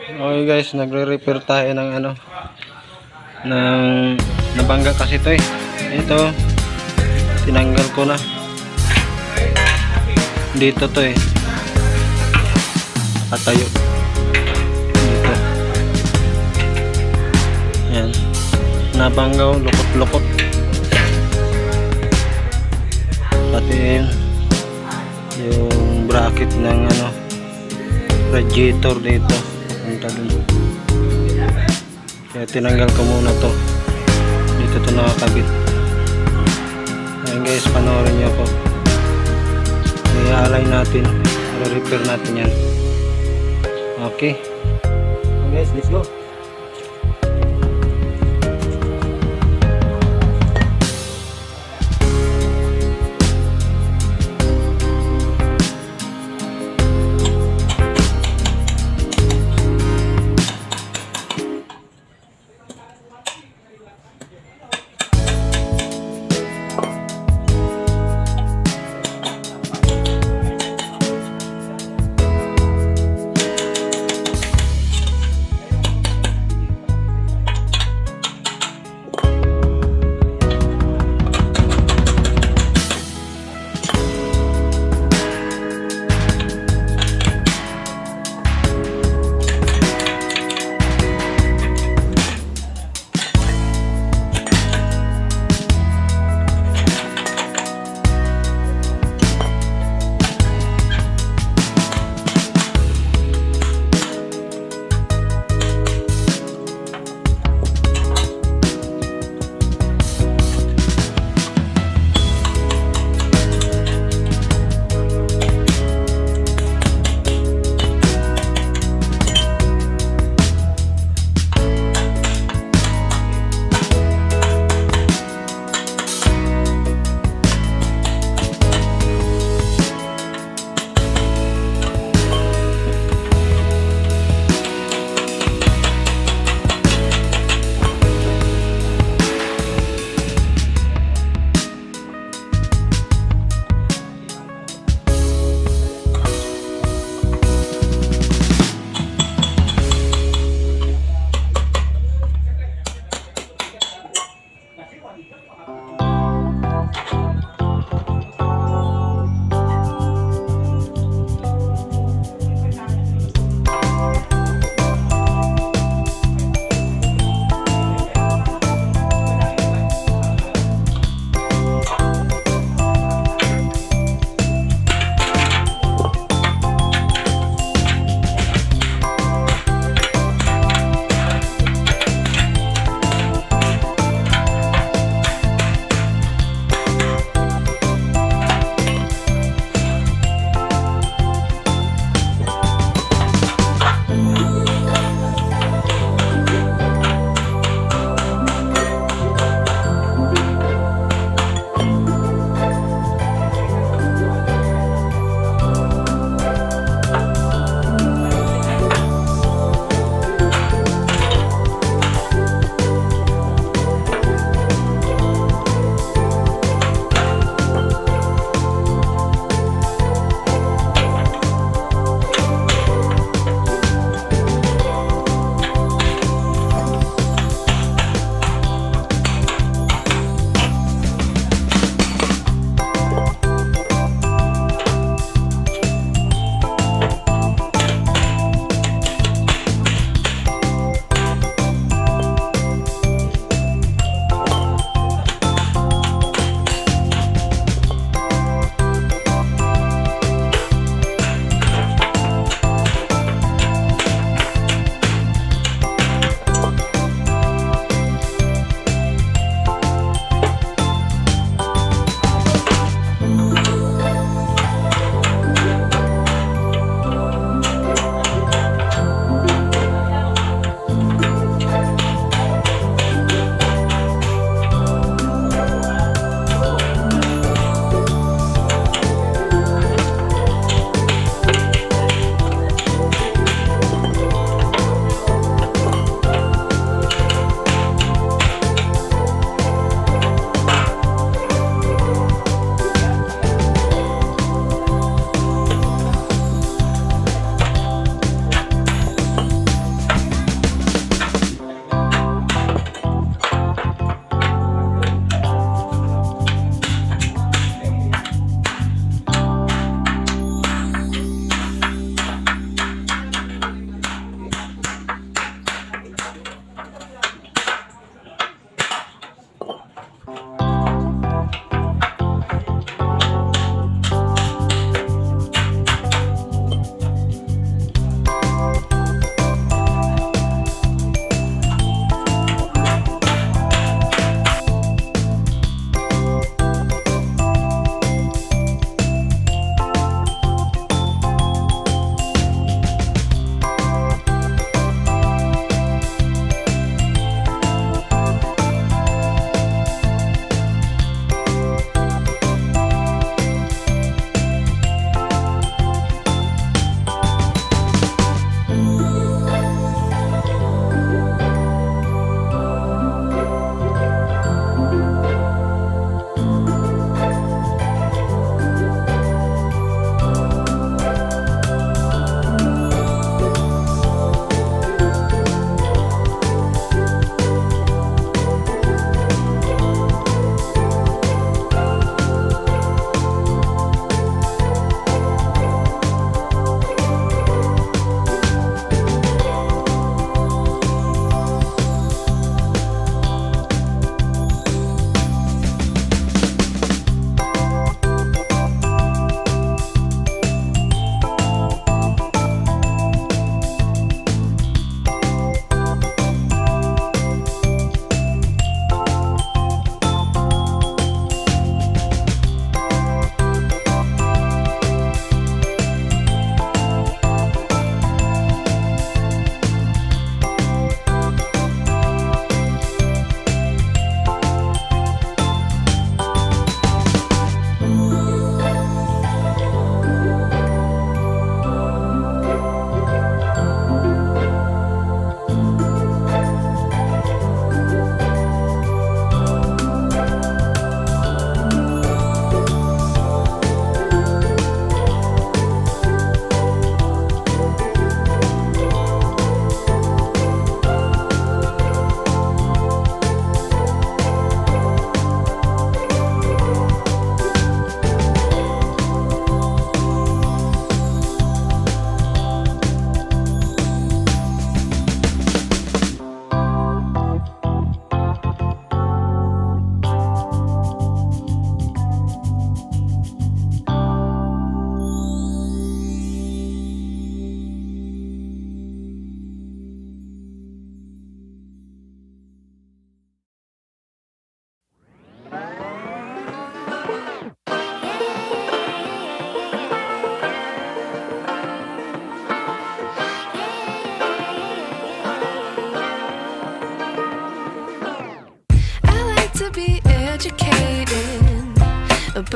Okay guys, nagre-repair tayo ng ng nabangga kasi ito eh. Ito, tinanggal ko na. Dito to eh. Nakatayo. Dito. Yan. Nabanggaw, lukot-lukot. Pati yung bracket ng radiator dito. Punta dun. Kaya tinanggal ko muna to. Dito to nakakabit. Ayan guys, panoorin nyo po. I-align natin. I-repair natin yan. Okay. Okay guys, let's go.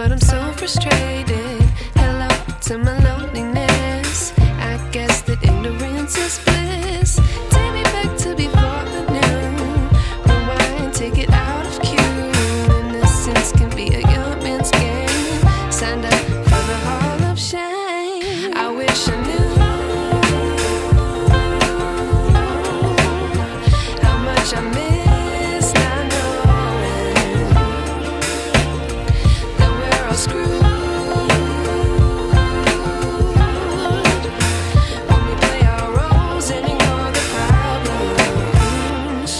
but I'm so frustrated. Hello to my loneliness. I guess that ignorance is bliss. Take me back to before I knew. Rewind, take it out of cue. Innocence can be a young man's game. Signed up for the hall of shame. I wish I knew how much I miss not knowing that we're all screwed when we play our roles and ignore the problems.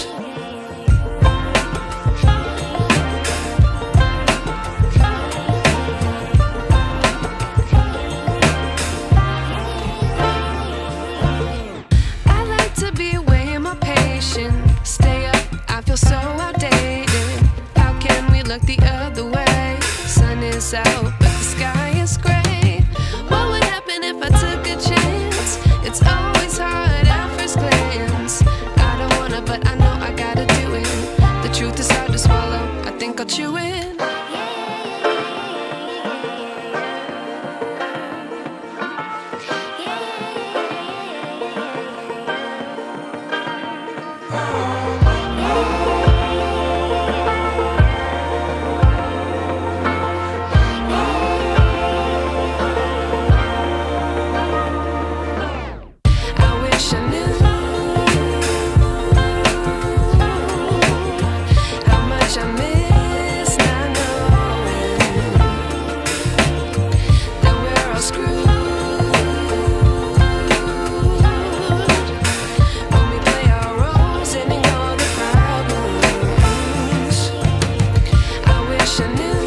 I like to be away in my patience. Stay up, I feel so outdated. How can we look the other way? Sun is out, but the sky is gray. What would happen if I took a chance? It's always hard at first glance. I don't wanna, but I know I gotta do it. The truth is hard to swallow, I think I'll chew it. I wish I knew how much I miss not knowing that we're all screwed when we play our roles and ignore the problems. I wish I knew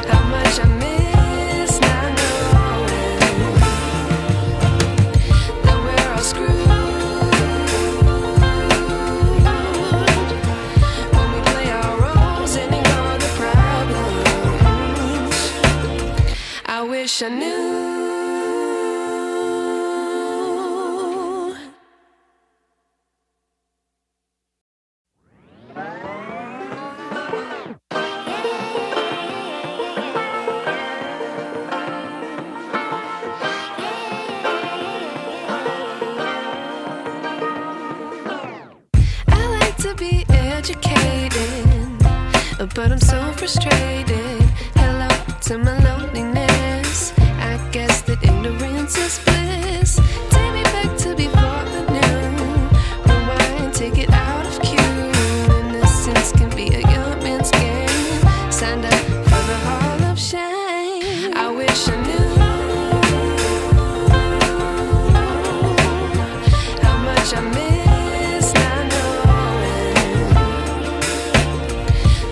how much I miss not knowing that we're all screwed when we play our roles and ignore the problems. I wish I knew. I like to be educated, but I'm so frustrated. Hello to my loneliness. I guess that ignorance is bliss. Take me back to before I knew. Rewind, take it out of cue. Innocence can be a young man's game. Signed up for the hall of shame. I wish I knew how much I miss not knowing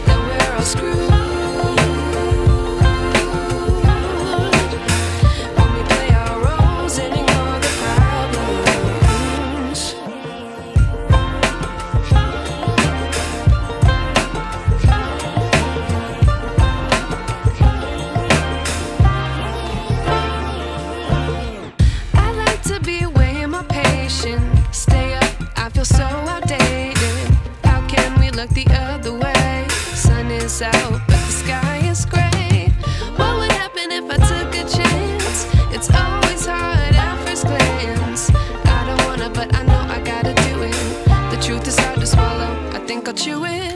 that we're all screwed when we play our roles and ignore the problems. I like to be away in my patience. Stay up, I feel so outdated. How can we look the other way? Sun is out, but the sky is gray. What would happen if I took a chance? It's always hard at first glance. I don't wanna, but I know I gotta do it. The truth is hard to swallow, I think I'll chew it.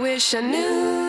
wish I knew